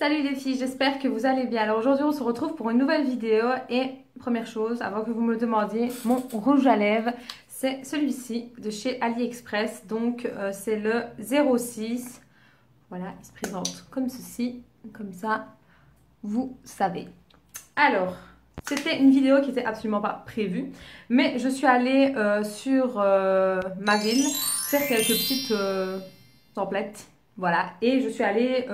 Salut les filles, j'espère que vous allez bien. Alors aujourd'hui on se retrouve pour une nouvelle vidéo et première chose, avant que vous me le demandiez, mon rouge à lèvres, c'est celui-ci de chez AliExpress. Donc c'est le 06. Voilà, il se présente comme ceci, comme ça, vous savez. Alors, c'était une vidéo qui n'était absolument pas prévue, mais je suis allée sur ma ville faire quelques petites templettes. Voilà, et je suis allée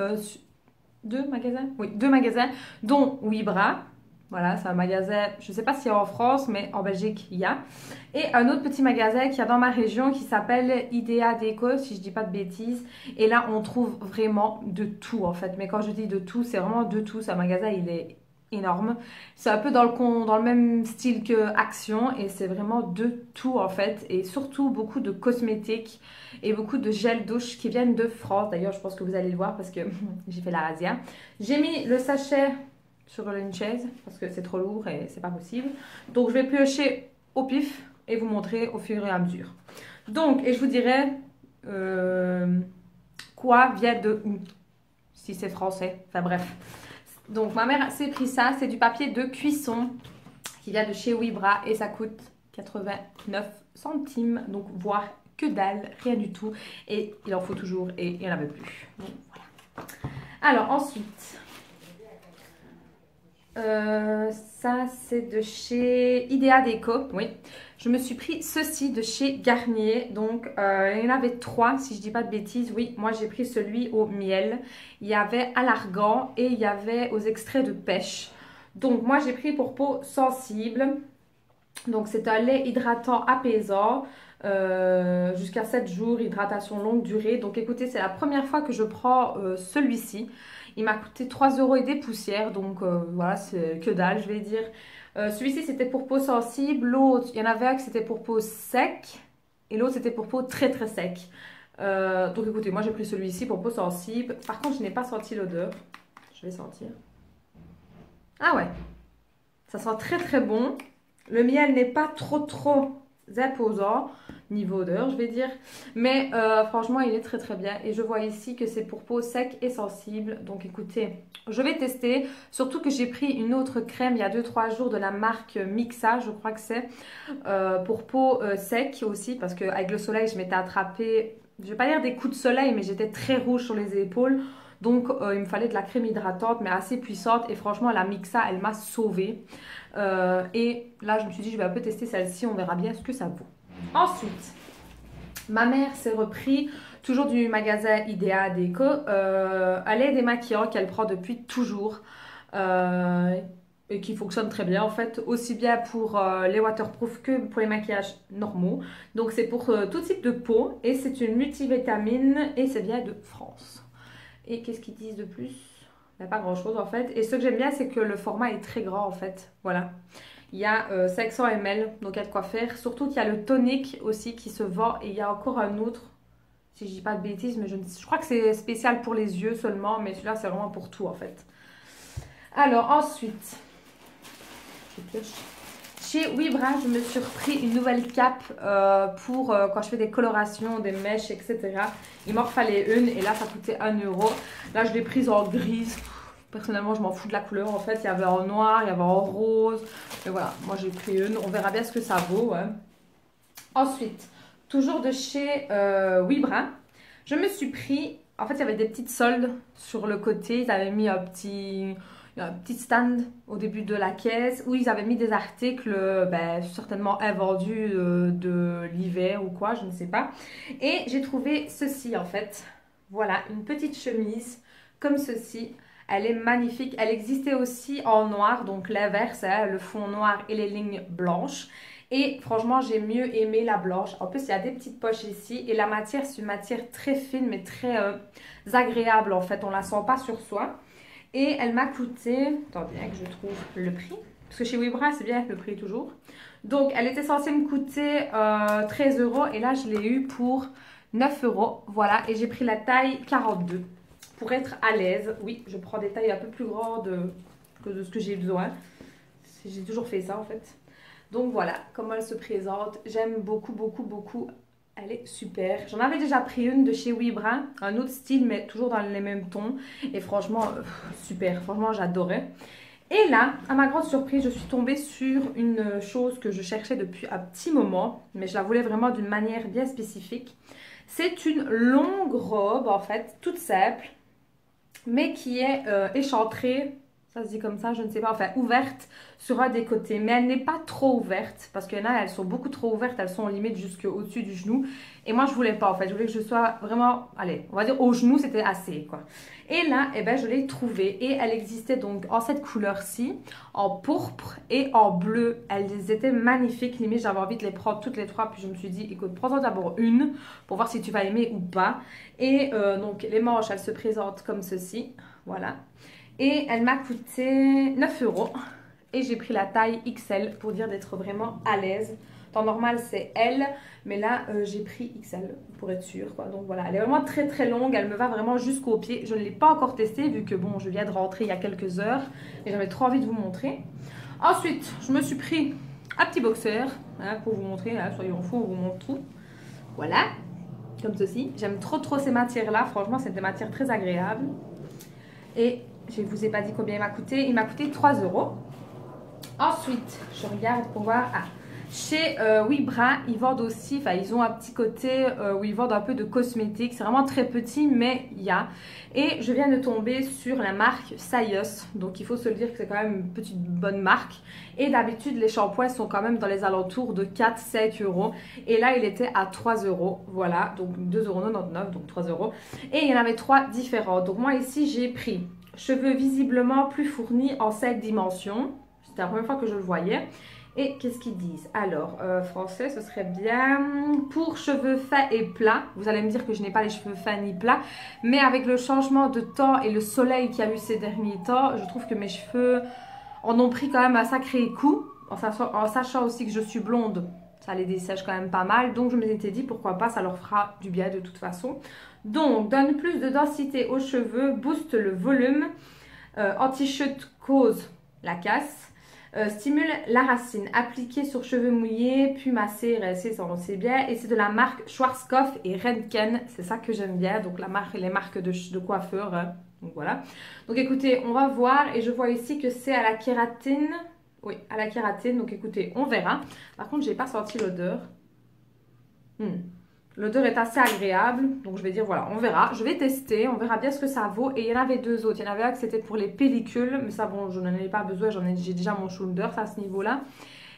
deux magasins? Oui, deux magasins, dont Wibra. Voilà, c'est un magasin, je ne sais pas s'il y a en France, mais en Belgique, il y a. Et un autre petit magasin qui y a dans ma région qui s'appelle Idea Déco, si je ne dis pas de bêtises. Et là, on trouve vraiment de tout, en fait. Mais quand je dis de tout, c'est vraiment de tout. Ce magasin, il est énorme. C'est un peu dans le même style que Action. Et c'est vraiment de tout, en fait. Et surtout, beaucoup de cosmétiques et beaucoup de gel douche qui viennent de France. D'ailleurs, je pense que vous allez le voir parce que j'ai fait la razzia. J'ai mis le sachet sur une chaise parce que c'est trop lourd et c'est pas possible. Donc, je vais piocher au pif et vous montrer au fur et à mesure. Donc, et je vous dirai quoi vient de où, si c'est français. Enfin bref. Donc, ma mère s'est pris ça. C'est du papier de cuisson qui vient de chez Wibra et ça coûte 89 centimes. Donc, voire que dalle, rien du tout. Et il en faut toujours et il n'y en avait plus. Donc, voilà. Alors, ensuite, ça c'est de chez Idea Déco, oui. Je me suis pris ceci de chez Garnier. Donc, il y en avait trois, si je dis pas de bêtises. Oui, moi j'ai pris celui au miel. Il y avait à l'argan et il y avait aux extraits de pêche. Donc, moi j'ai pris pour peau sensible. Donc, c'est un lait hydratant apaisant. Jusqu'à 7 jours, hydratation longue durée. Donc écoutez, c'est la première fois que je prends celui-ci. Il m'a coûté 3 euros et des poussières, donc voilà, c'est que dalle, je vais dire. Celui-ci, c'était pour peau sensible. L'autre, il y en avait un qui c'était pour peau sec. Et l'autre, c'était pour peau très très sec. Donc écoutez, moi j'ai pris celui-ci pour peau sensible. Par contre, je n'ai pas senti l'odeur. Je vais sentir. Ah ouais, ça sent très très bon. Le miel n'est pas trop imposant niveau odeur, je vais dire. Mais franchement, il est très très bien. Et je vois ici que c'est pour peau sec et sensible. Donc écoutez, je vais tester. Surtout que j'ai pris une autre crème il y a 2-3 jours de la marque Mixa, je crois que c'est. Pour peau sec aussi. Parce qu'avec le soleil, je m'étais attrapée, je vais pas dire des coups de soleil, mais j'étais très rouge sur les épaules. Donc il me fallait de la crème hydratante mais assez puissante. Et franchement, la Mixa, elle m'a sauvée. Et là, je me suis dit, je vais un peu tester celle-ci. On verra bien ce que ça vaut. Ensuite, ma mère s'est repris, toujours du magasin Idea Déco, un lait démaquillant qu'elle prend depuis toujours et qui fonctionne très bien en fait, aussi bien pour les waterproof que pour les maquillages normaux. Donc c'est pour tout type de peau et c'est une multivitamine et c'est bien de France. Et qu'est-ce qu'ils disent de plus? Il n'y a pas grand-chose en fait. Et ce que j'aime bien, c'est que le format est très grand en fait. Voilà. Il y a 500 ml, donc il y a de quoi faire. Surtout qu'il y a le tonique aussi qui se vend. Et il y a encore un autre, si je dis pas de bêtises, mais je crois que c'est spécial pour les yeux seulement. Mais celui-là, c'est vraiment pour tout en fait. Alors ensuite, je pioche. Chez Wibra, je me suis repris une nouvelle cape pour quand je fais des colorations, des mèches, etc. Il m'en fallait une et là, ça coûtait 1 euro. Là, je l'ai prise en grise. Personnellement, je m'en fous de la couleur. En fait, il y avait en noir, il y avait en rose. Mais voilà, moi, j'ai pris une. On verra bien ce que ça vaut. Ouais. Ensuite, toujours de chez Wibra, je me suis pris... En fait, il y avait des petites soldes sur le côté. Ils avaient mis un petit stand au début de la caisse où ils avaient mis des articles certainement invendus de l'hiver ou quoi, je ne sais pas. Et j'ai trouvé ceci en fait. Voilà, une petite chemise comme ceci. Elle est magnifique. Elle existait aussi en noir, donc l'inverse, hein, le fond noir et les lignes blanches. Et franchement, j'ai mieux aimé la blanche. En plus, il y a des petites poches ici. Et la matière, c'est une matière très fine, mais très agréable en fait. On ne la sent pas sur soi. Et elle m'a coûté, attendez que je trouve le prix, parce que chez Wibra c'est bien le prix toujours. Donc elle était censée me coûter 13 euros et là je l'ai eu pour 9 euros. Voilà, et j'ai pris la taille 42 pour être à l'aise. Oui, je prends des tailles un peu plus grandes que de ce que j'ai besoin. J'ai toujours fait ça en fait. Donc voilà comment elle se présente. J'aime beaucoup Elle est super. J'en avais déjà pris une de chez Wibra, un autre style, mais toujours dans les mêmes tons. Et franchement, super. Franchement, j'adorais. Et là, à ma grande surprise, je suis tombée sur une chose que je cherchais depuis un petit moment, mais je la voulais vraiment d'une manière bien spécifique. C'est une longue robe, en fait, toute simple, mais qui est échancrée, ça se dit comme ça, je ne sais pas, enfin ouverte sur un des côtés, mais elle n'est pas trop ouverte, parce qu'il y en a, elles sont beaucoup trop ouvertes, elles sont limite jusqu'au-dessus du genou, et moi je voulais pas en fait, je voulais que je sois vraiment, allez, on va dire au genou, c'était assez quoi. Et là, eh ben, je l'ai trouvée, et elle existait donc en cette couleur-ci, en pourpre et en bleu, elles étaient magnifiques, limite j'avais envie de les prendre toutes les trois, puis je me suis dit, écoute, prends-en d'abord une, pour voir si tu vas aimer ou pas, et donc les manches, elles se présentent comme ceci, voilà. Et elle m'a coûté 9 euros. Et j'ai pris la taille XL pour dire d'être vraiment à l'aise. Temps normal c'est L, mais là j'ai pris XL pour être sûre quoi. Donc voilà, elle est vraiment très très longue, elle me va vraiment jusqu'au pied. Je ne l'ai pas encore testée vu que bon, je viens de rentrer il y a quelques heures et j'avais trop envie de vous montrer. Ensuite, je me suis pris un petit boxer hein, pour vous montrer, hein, soyons fous, on vous montre tout. Voilà, comme ceci. J'aime trop ces matières là, franchement c'est des matières très agréables. Et je ne vous ai pas dit combien il m'a coûté. Il m'a coûté 3 euros. Ensuite, je regarde pour voir. Ah, chez Wibra, ils vendent aussi, enfin ils ont un petit côté où ils vendent un peu de cosmétiques. C'est vraiment très petit, mais il y a. Et je viens de tomber sur la marque Sayos. Donc il faut se le dire que c'est quand même une petite bonne marque. Et d'habitude, les shampoings sont quand même dans les alentours de 4-5 euros. Et là, il était à 3 euros. Voilà, donc 2,99 €, donc 3 euros. Et il y en avait 3 différents. Donc moi ici, j'ai pris cheveux visiblement plus fournis en 5 dimensions. C'était la première fois que je le voyais. Et qu'est-ce qu'ils disent? Alors, français, ce serait bien pour cheveux fins et plats. Vous allez me dire que je n'ai pas les cheveux fins ni plats. Mais avec le changement de temps et le soleil qu'il y a eu ces derniers temps, je trouve que mes cheveux en ont pris quand même un sacré coup. En sachant aussi que je suis blonde, ça les dessèche quand même pas mal. Donc, je me suis dit, pourquoi pas, ça leur fera du bien de toute façon. Donc, donne plus de densité aux cheveux, booste le volume, anti-chute cause la casse, stimule la racine, appliqué sur cheveux mouillés, puis massé, rincer, ça on sait bien. Et c'est de la marque Schwarzkopf et Renken, c'est ça que j'aime bien, donc les marques de coiffeurs. Hein. Donc voilà. Donc écoutez, on va voir et je vois ici que c'est à la kératine. Oui, à la kératine, donc écoutez, on verra. Par contre, j'ai pas senti l'odeur. L'odeur est assez agréable, donc je vais dire voilà, on verra. Je vais tester, on verra bien ce que ça vaut. Et il y en avait 2 autres. Il y en avait un que c'était pour les pellicules, mais ça bon, je n'en ai pas besoin, j'ai déjà mon shoulder, ça à ce niveau-là.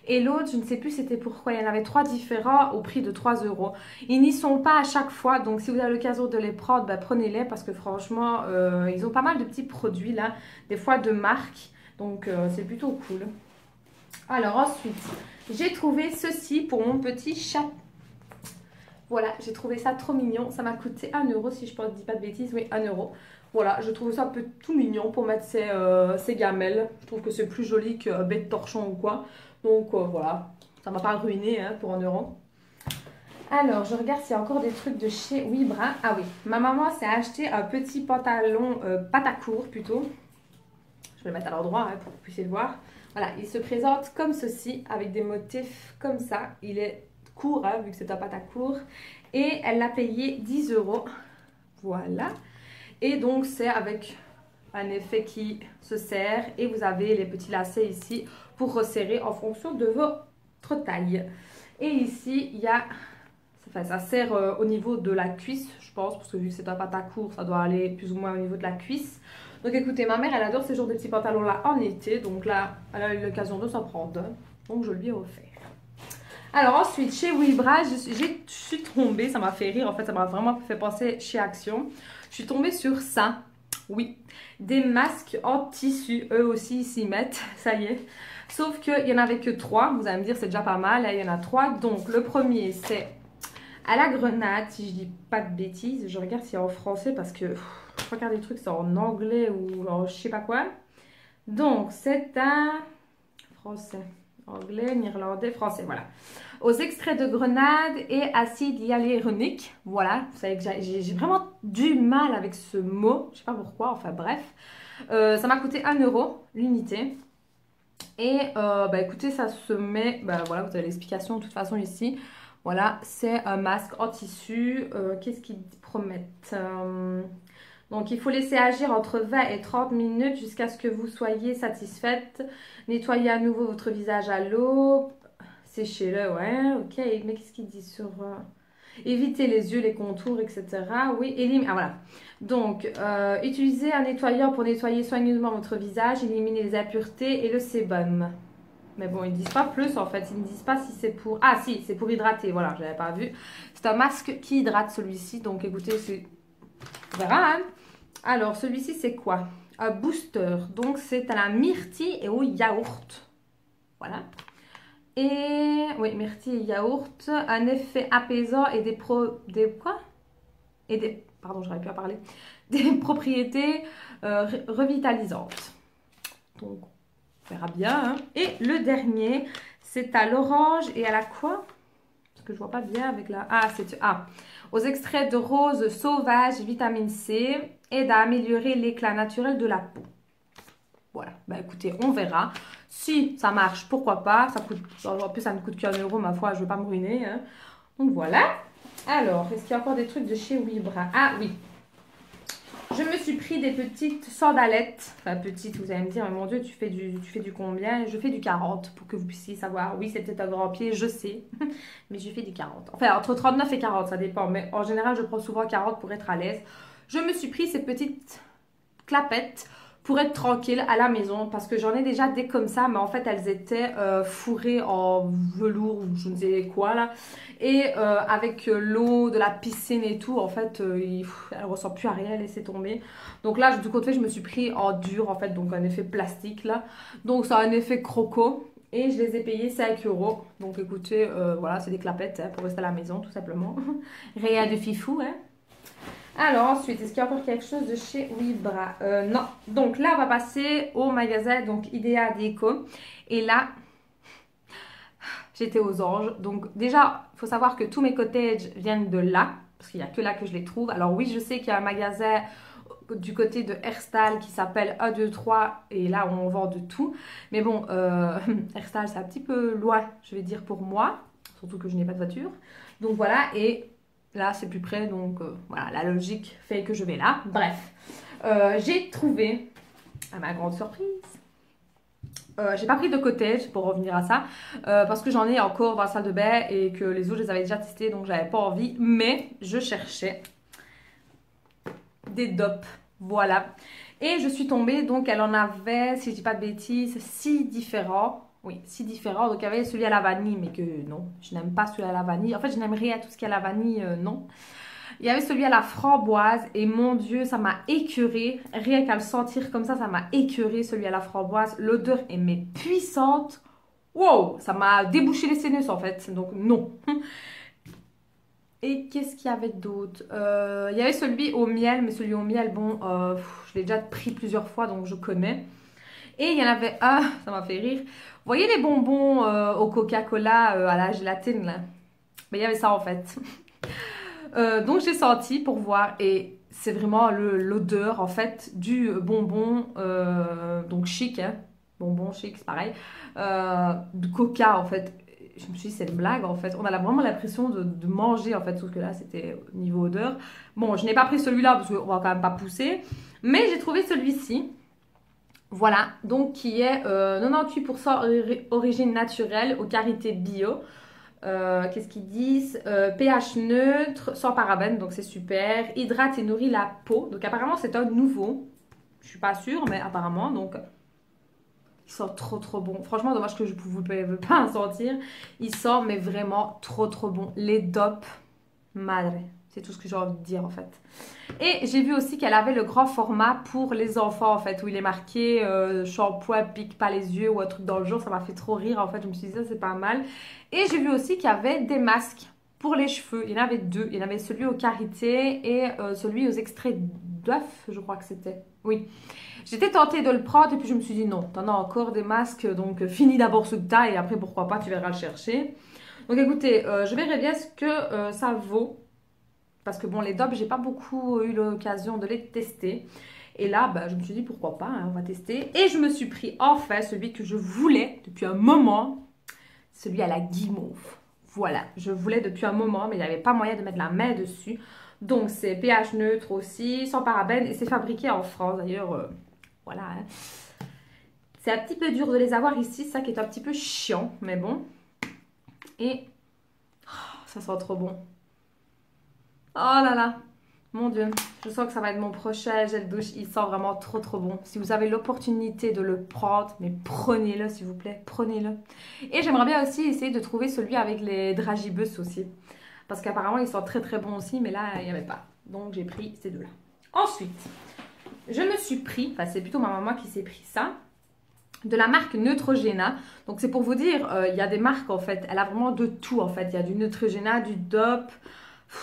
Et l'autre, je ne sais plus c'était pourquoi. Il y en avait 3 différents au prix de 3 euros. Ils n'y sont pas à chaque fois, donc si vous avez l'occasion de les prendre, bah, prenez-les parce que franchement, ils ont pas mal de petits produits là, des fois de marque, donc c'est plutôt cool. Alors ensuite, j'ai trouvé ceci pour mon petit chat. Voilà, j'ai trouvé ça trop mignon. Ça m'a coûté 1 euro si je ne dis pas de bêtises. Oui, 1 euro. Voilà, je trouve ça un peu tout mignon pour mettre ses gamelles. Je trouve que c'est plus joli que bête torchon ou quoi. Donc voilà, ça m'a pas ruiné hein, pour 1 euro. Alors, je regarde s'il y a encore des trucs de chez Wibra. Ah oui, ma maman s'est acheté un petit pantalon patacourt plutôt. Je vais le mettre à l'endroit hein, pour que vous puissiez le voir. Voilà, il se présente comme ceci, avec des motifs comme ça. Il est court, hein, vu que c'est un patacourt. Et elle l'a payé 10 euros. Voilà. Et donc, c'est avec un effet qui se serre. Et vous avez les petits lacets ici pour resserrer en fonction de votre taille. Et ici, il y a... Enfin, ça serre au niveau de la cuisse, je pense, parce que vu que c'est un patacourt, ça doit aller plus ou moins au niveau de la cuisse. Donc écoutez, ma mère, elle adore ce genre de petits pantalons-là en été. Donc là, elle a eu l'occasion de s'en prendre un. Donc je lui ai offert. Alors ensuite, chez Wibra, je suis tombée, ça m'a fait rire. En fait, ça m'a vraiment fait penser chez Action. Je suis tombée sur ça. Oui, des masques en tissu. Eux aussi, ils s'y mettent. Ça y est. Sauf qu'il n'y en avait que 3. Vous allez me dire, c'est déjà pas mal. Là, il y en a 3. Donc le premier, c'est... à la grenade, si je dis pas de bêtises, je regarde si c'est en français parce que je regarde des trucs, c'est en anglais ou en je sais pas quoi. Donc, c'est un français, anglais, néerlandais, français, voilà. Aux extraits de grenade et acide hyaluronique. Voilà, vous savez que j'ai vraiment du mal avec ce mot, je sais pas pourquoi, enfin bref. Ça m'a coûté 1 euro l'unité. Et bah écoutez, ça se met, bah voilà, vous avez l'explication de toute façon ici. Voilà, c'est un masque en tissu. Qu'est-ce qu'ils promettent? Donc, il faut laisser agir entre 20 et 30 minutes jusqu'à ce que vous soyez satisfaite. Nettoyez à nouveau votre visage à l'eau. Séchez-le, ouais, ok. Mais qu'est-ce qu'il dit sur... évitez les yeux, les contours, etc. Oui, élimine... Ah, voilà. Donc, utilisez un nettoyeur pour nettoyer soigneusement votre visage, éliminer les impuretés et le sébum. Mais bon, ils ne disent pas plus en fait. Ils ne disent pas si c'est pour... Ah si, c'est pour hydrater. Voilà, je n'avais pas vu. C'est un masque qui hydrate celui-ci. Donc écoutez, on verra. Hein. Alors, celui-ci, c'est quoi? Un booster. Donc, c'est à la myrtille et au yaourt. Voilà. Et... Oui, myrtille et yaourt. Un effet apaisant et des quoi? Et des... Pardon, j'aurais pu à parler. Des propriétés revitalisantes. Donc, on verra bien. Hein. Et le dernier, c'est à l'orange et à la quoi? Parce que je vois pas bien avec la... Ah, c'est... Ah, aux extraits de rose sauvage, vitamine C, aide à améliorer l'éclat naturel de la peau. Voilà, bah écoutez, on verra. Si ça marche, pourquoi pas. Ça coûte... En plus, ça ne coûte qu'1 euro, ma foi, je ne veux pas me ruiner. Hein. Donc voilà. Alors, est-ce qu'il y a encore des trucs de chez Vibra? Ah oui. Je me suis pris des petites sandalettes. Enfin, petites, vous allez me dire, mais mon Dieu, tu fais du combien? Je fais du 40 pour que vous puissiez savoir. Oui, c'est peut-être un grand pied, je sais. Mais je fais du 40. Enfin, entre 39 et 40, ça dépend. Mais en général, je prends souvent 40 pour être à l'aise. Je me suis pris ces petites clapettes pour être tranquille à la maison parce que j'en ai déjà des comme ça mais en fait elles étaient fourrées en velours ou je ne sais quoi là et avec l'eau de la piscine et tout en fait elle ressent plus à rien, laissez tomber. Donc là du côté je me suis pris en dur en fait, donc un effet plastique là, donc ça a un effet croco et je les ai payés 5 euros. Donc écoutez voilà, c'est des clapettes hein, pour rester à la maison tout simplement. Rien de fifou hein. Alors ensuite, est-ce qu'il y a encore quelque chose de chez Vibra? Non. Donc là, on va passer au magasin donc Idea Déco. Et là, j'étais aux anges. Donc déjà, il faut savoir que tous mes cottages viennent de là. Parce qu'il n'y a que là que je les trouve. Alors oui, je sais qu'il y a un magasin du côté de Herstal qui s'appelle 1, 2, 3. Et là, on vend de tout. Mais bon, Herstal, c'est un petit peu loin, je vais dire, pour moi. Surtout que je n'ai pas de voiture. Donc voilà, et... Là, c'est plus près, donc voilà, la logique fait que je vais là. Bref, j'ai trouvé, à ma grande surprise, j'ai pas pris de cottage pour revenir à ça, parce que j'en ai encore dans la salle de bain et que les autres, je les avais déjà testés, donc j'avais pas envie. Mais je cherchais des dopes, voilà. Et je suis tombée, donc elle en avait, si je dis pas de bêtises, 6 différents. Oui, 6 différents. Donc, il y avait celui à la vanille, mais que non, je n'aime pas celui à la vanille. En fait, je n'aime rien, tout ce qui est à la vanille, non. Il y avait celui à la framboise et mon Dieu, ça m'a écœurée. Rien qu'à le sentir comme ça m'a écœurée, celui à la framboise. L'odeur est mais puissante. Wow, ça m'a débouché les sinus en fait, donc non. Et qu'est-ce qu'il y avait d'autre? Il y avait celui au miel, mais celui au miel, bon, je l'ai déjà pris plusieurs fois, donc je connais. Et il y en avait un, ça m'a fait rire. Vous voyez les bonbons au Coca-Cola à la gélatine là? Mais il y avait ça en fait. Donc j'ai senti pour voir et c'est vraiment l'odeur en fait du bonbon, donc chic, hein? Bonbon chic, c'est pareil, de Coca en fait. Je me suis dit c'est une blague en fait. On a vraiment l'impression de manger en fait, sauf que là c'était au niveau odeur. Bon, je n'ai pas pris celui-là parce qu'on va quand même pas pousser, mais j'ai trouvé celui-ci. Voilà, donc qui est 98% origine naturelle, aux qualités bio. Qu'est-ce qu'ils disent? pH neutre, sans parabènes, donc c'est super. Hydrate et nourrit la peau. Donc apparemment c'est un nouveau. Je suis pas sûre, mais apparemment, donc il sent trop trop bon. Franchement, dommage que je ne pouvais pas en sentir. Il sent mais vraiment trop trop bon. Les dopes, madre. C'est tout ce que j'ai envie de dire en fait. Et j'ai vu aussi qu'elle avait le grand format pour les enfants en fait, où il est marqué shampoing pique pas les yeux ou un truc dans le genre. Ça m'a fait trop rire en fait, je me suis dit ça c'est pas mal. Et j'ai vu aussi qu'il y avait des masques pour les cheveux. Il y en avait deux, il y en avait celui aux karités et celui aux extraits d'œuf, je crois que c'était. Oui. J'étais tentée de le prendre et puis je me suis dit non, t'en as encore des masques, donc finis d'abord ce que t'as et après pourquoi pas tu verras le chercher. Donc écoutez, je verrai bien ce que ça vaut. Parce que bon, les dopes, j'ai pas beaucoup eu l'occasion de les tester. Et là, bah, je me suis dit pourquoi pas, hein, on va tester. Et je me suis pris enfin celui que je voulais depuis un moment. Celui à la guimauve. voilà, je voulais depuis un moment, mais il n'y avait pas moyen de mettre la main dessus. Donc c'est pH neutre aussi, sans parabènes, et c'est fabriqué en France d'ailleurs. Voilà. Hein. C'est un petit peu dur de les avoir ici, ça qui est un petit peu chiant, mais bon. Et ça sent trop bon. Oh là là, mon Dieu, je sens que ça va être mon prochain gel douche. Il sent vraiment trop trop bon. Si vous avez l'opportunité de le prendre, mais prenez-le s'il vous plaît, prenez-le. Et j'aimerais bien aussi essayer de trouver celui avec les dragibus aussi. Parce qu'apparemment, ils sont très très bons aussi, mais là, il n'y avait pas. Donc, j'ai pris ces deux-là. Ensuite, je me suis pris, enfin, c'est plutôt ma maman qui s'est pris ça, de la marque Neutrogena. Donc, c'est pour vous dire, il y a des marques, en fait, elle a vraiment de tout, en fait. Il y a du Neutrogena, du DOP.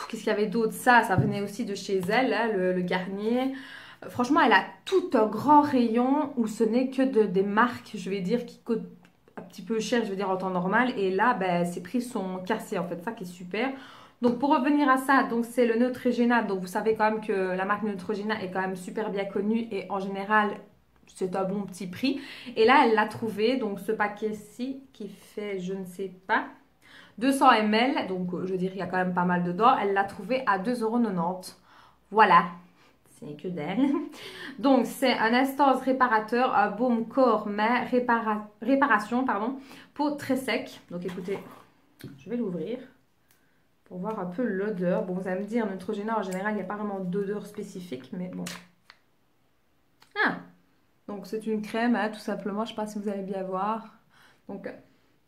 Qu'est-ce qu'il y avait d'autre? Ça venait aussi de chez elle, là, le Garnier. Franchement, elle a tout un grand rayon où ce n'est que des marques, je vais dire, qui coûtent un petit peu cher, je veux dire, en temps normal. Et là, ben, ses prix sont cassés, en fait. Ça qui est super. Donc, pour revenir à ça, donc c'est le Neutrogena. Donc, vous savez quand même que la marque Neutrogena est quand même super bien connue. Et en général, c'est un bon petit prix. Et là, elle l'a trouvé. Donc, ce paquet-ci qui fait, je ne sais pas, 200 ml. Donc, je veux dire, il y a quand même pas mal dedans. Elle l'a trouvé à 2,90 €. Voilà. C'est que d'elle. Donc, c'est un instance réparateur, un baume corps main, réparation, pardon, peau très sec. Donc, écoutez, je vais l'ouvrir pour voir un peu l'odeur. Bon, vous allez me dire, Neutrogena, en général, il n'y a pas vraiment d'odeur spécifique, mais bon. Ah! Donc, c'est une crème, hein, tout simplement. Je ne sais pas si vous allez bien voir. Donc,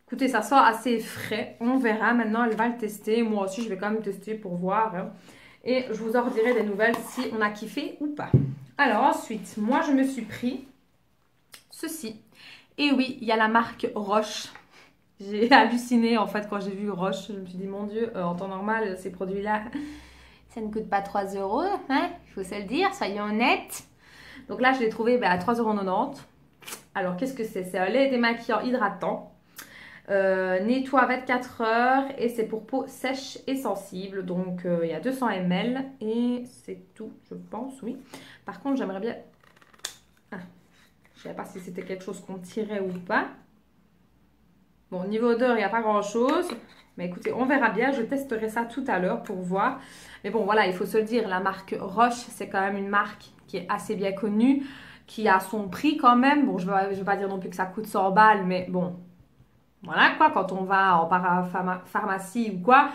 écoutez, ça sent assez frais. On verra. Maintenant, elle va le tester. Moi aussi, je vais quand même tester pour voir. Hein. Et je vous en redirai des nouvelles si on a kiffé ou pas. Alors, ensuite, moi, je me suis pris ceci. Et oui, il y a la marque Roche. J'ai halluciné en fait quand j'ai vu Roche. Je me suis dit, mon Dieu, en temps normal, ces produits-là, ça ne coûte pas 3 €, hein, il faut se le dire, soyons honnêtes. Donc là, je l'ai trouvé à 3,90 €. Alors, qu'est-ce que c'est? C'est un lait démaquillant hydratant. Nettoie 24 heures et c'est pour peau sèche et sensible. Donc, il y a 200 ml et c'est tout, je pense, oui. Par contre, j'aimerais bien... Ah, je ne savais pas si c'était quelque chose qu'on tirait ou pas. Bon, niveau odeur, il n'y a pas grand-chose. Mais écoutez, on verra bien. Je testerai ça tout à l'heure pour voir. Mais bon, voilà, il faut se le dire. La marque Roche, c'est quand même une marque qui est assez bien connue, qui a son prix quand même. Bon, je ne vais pas dire non plus que ça coûte 100 balles, mais bon, voilà quoi. Quand on va en pharmacie ou quoi,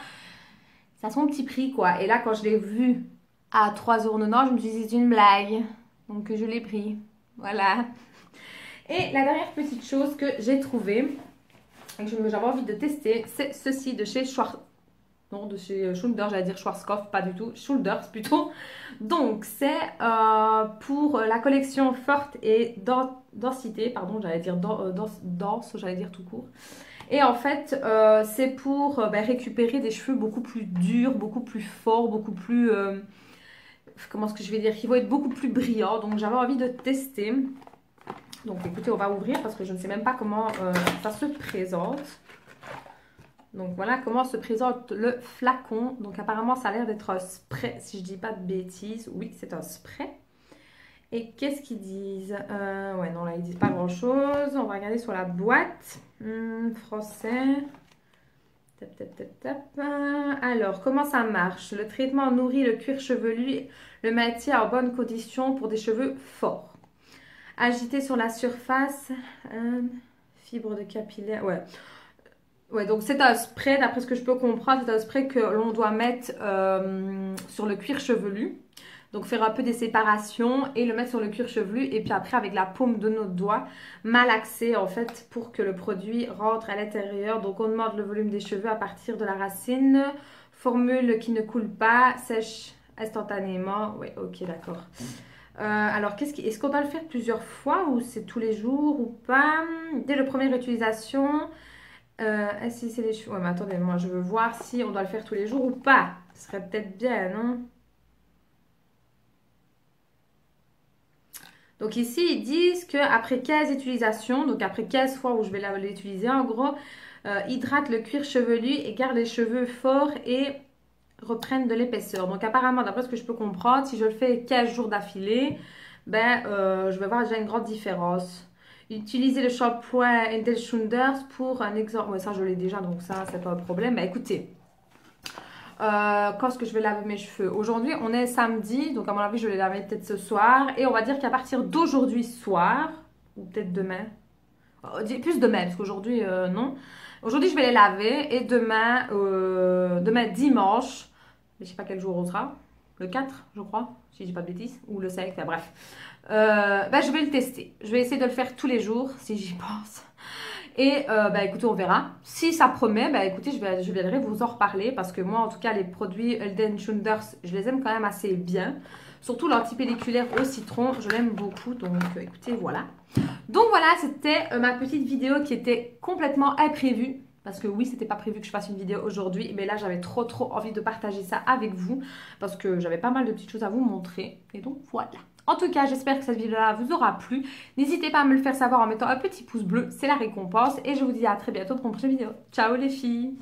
ça a son petit prix quoi. Et là, quand je l'ai vu à 3,90 €, je me suis dit, c'est une blague. Donc, je l'ai pris. Voilà. Et la dernière petite chose que j'ai trouvée, et que j'avais envie de tester, c'est ceci de chez Schulder, j'allais dire Schwarzkopf, pas du tout, Schulders plutôt. Donc c'est pour la collection forte et densité, pardon, j'allais dire dense, j'allais dire tout court. Et en fait, c'est pour récupérer des cheveux beaucoup plus durs, beaucoup plus forts, beaucoup plus, comment est-ce que je vais dire, qui vont être beaucoup plus brillants. Donc j'avais envie de tester. Donc écoutez, on va ouvrir parce que je ne sais même pas comment ça se présente. Donc voilà comment se présente le flacon. Donc apparemment ça a l'air d'être un spray, si je dis pas de bêtises. Oui, c'est un spray. Et qu'est-ce qu'ils disent? Ouais, non, là ils disent pas grand-chose. On va regarder sur la boîte. Français. Tap, tap, tap, tap. Alors, comment ça marche? Le traitement nourrit le cuir chevelu, le maintient en bonne condition pour des cheveux forts. Agiter sur la surface, fibre de capillaire, ouais. Ouais, donc c'est un spray, d'après ce que je peux comprendre, c'est un spray que l'on doit mettre sur le cuir chevelu. Donc faire un peu des séparations et le mettre sur le cuir chevelu. Et puis après, avec la paume de notre doigt, malaxer en fait pour que le produit rentre à l'intérieur. Donc on demande le volume des cheveux à partir de la racine. Formule qui ne coule pas, sèche instantanément. Oui, ok, d'accord. Alors, est-ce qu'on doit le faire plusieurs fois ou c'est tous les jours ou pas? Dès la première utilisation, si c'est les cheveux. Ouais, mais attendez, moi je veux voir si on doit le faire tous les jours ou pas. Ce serait peut-être bien, non? Donc ici, ils disent qu'après 15 utilisations, donc après 15 fois où je vais l'utiliser, en gros, hydrate le cuir chevelu et garde les cheveux forts et reprennent de l'épaisseur. Donc apparemment, d'après ce que je peux comprendre, si je le fais 15 jours d'affilée, je vais voir déjà une grande différence. Utilisez le shampoing Head & Shoulders pour un exemple. Ouais, ça, je l'ai déjà, donc ça, c'est pas un problème. Mais écoutez, quand est-ce que je vais laver mes cheveux? Aujourd'hui, on est samedi, donc à mon avis, je vais les laver peut-être ce soir. Et on va dire qu'à partir d'aujourd'hui soir, ou peut-être demain, plus demain, parce qu'aujourd'hui, non. Aujourd'hui, je vais les laver et demain dimanche, mais je sais pas quel jour on sera, le 4, je crois, si je dis pas de bêtises, ou le 5, enfin bref. Ben, je vais le tester. Je vais essayer de le faire tous les jours, si j'y pense. Et bah écoutez, on verra. Si ça promet, bah écoutez, je viendrai vous en reparler parce que moi, en tout cas, les produits Head & Shoulders, je les aime quand même assez bien. Surtout l'antipelliculaire au citron, je l'aime beaucoup. Donc écoutez, voilà. Donc voilà, c'était ma petite vidéo qui était complètement imprévue. Parce que oui, c'était pas prévu que je fasse une vidéo aujourd'hui. Mais là, j'avais trop envie de partager ça avec vous. Parce que j'avais pas mal de petites choses à vous montrer. Et donc voilà. En tout cas, j'espère que cette vidéo-là vous aura plu. N'hésitez pas à me le faire savoir en mettant un petit pouce bleu, c'est la récompense. Et je vous dis à très bientôt pour une prochaine vidéo. Ciao les filles!